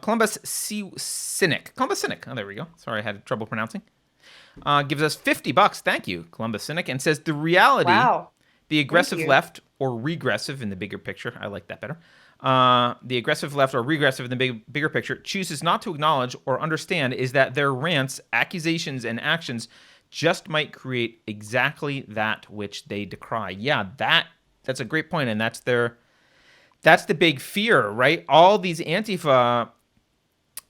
Columbus Cynic. Columbus Cynic. Oh, there we go. Sorry, I had trouble pronouncing. Gives us $50. Thank you, Columbus Cynic, and says the reality, Wow. the Thank aggressive you. left or regressive in the bigger picture. I like that better. The aggressive left or regressive in the bigger picture chooses not to acknowledge or understand is that their rants, accusations, and actions just might create exactly that which they decry. Yeah, that's a great point, and that's the big fear, right? All these Antifa.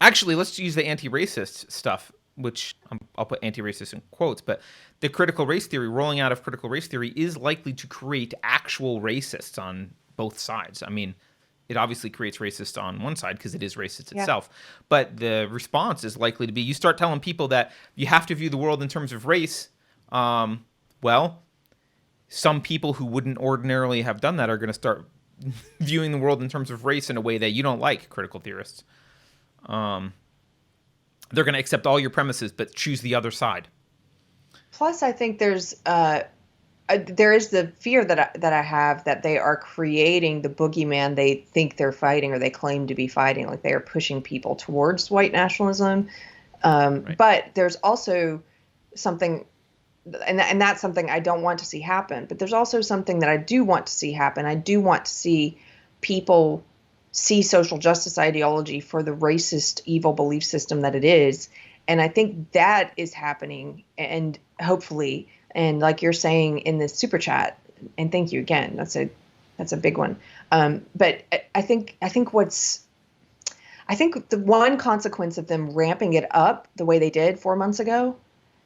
Actually, let's use the anti-racist stuff, which I'll put anti-racist in quotes, but the critical race theory, rolling out of critical race theory, is likely to create actual racists on both sides. I mean, it obviously creates racists on one side because it is racist Yeah. itself, but the response is likely to be you start telling people that you have to view the world in terms of race. Well, some people who wouldn't ordinarily have done that are going to start viewing the world in terms of race in a way that you don't like, critical theorists. They're going to accept all your premises, but choose the other side. Plus, I think there is the fear that I have that they are creating the boogeyman they think they're fighting or they claim to be fighting, like they are pushing people towards white nationalism. Right. But there's also something, and that's something I don't want to see happen. But there's also something that I do want to see happen. I do want to see people see social justice ideology for the racist, evil belief system that it is. And I think that is happening, and hopefully, and like you're saying in this super chat, and thank you again. That's a big one. But I think the one consequence of them ramping it up the way they did 4 months ago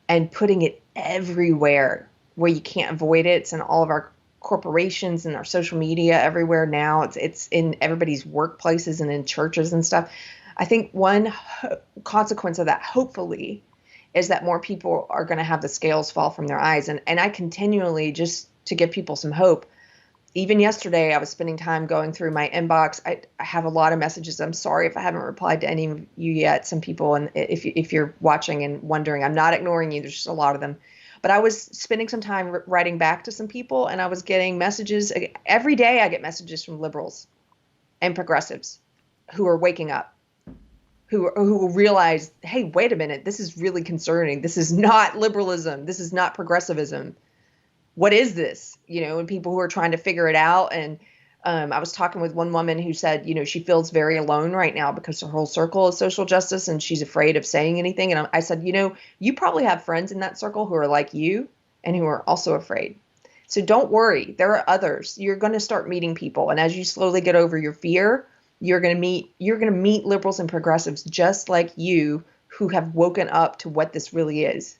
and putting it everywhere where you can't avoid it. It's in all of our corporations and our social media everywhere now. It's in everybody's workplaces and in churches and stuff. I think one consequence of that, hopefully, is that more people are going to have the scales fall from their eyes. And I continually, just to give people some hope, even yesterday, I was spending time going through my inbox. I have a lot of messages. I'm sorry if I haven't replied to any of you yet. Some people, and if you're watching and wondering, I'm not ignoring you. There's just a lot of them. But I was spending some time writing back to some people, and I was getting messages. Every day I get messages from liberals and progressives who are waking up, who realize, hey, wait a minute, this is really concerning. This is not liberalism. This is not progressivism. What is this? And people who are trying to figure it out. And I was talking with one woman who said, she feels very alone right now because her whole circle is social justice and she's afraid of saying anything. And I said, you probably have friends in that circle who are like you and who are also afraid. So don't worry. There are others. You're going to start meeting people. And as you slowly get over your fear, you're going to meet liberals and progressives just like you who have woken up to what this really is.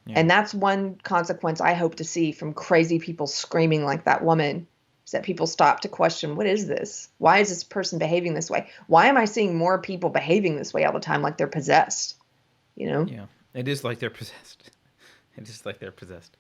Yeah. And that's one consequence I hope to see from crazy people screaming like that woman, is that people stop to question, what is this? Why is this person behaving this way? Why am I seeing more people behaving this way all the time, like they're possessed? Yeah. It is like they're possessed. It is like they're possessed.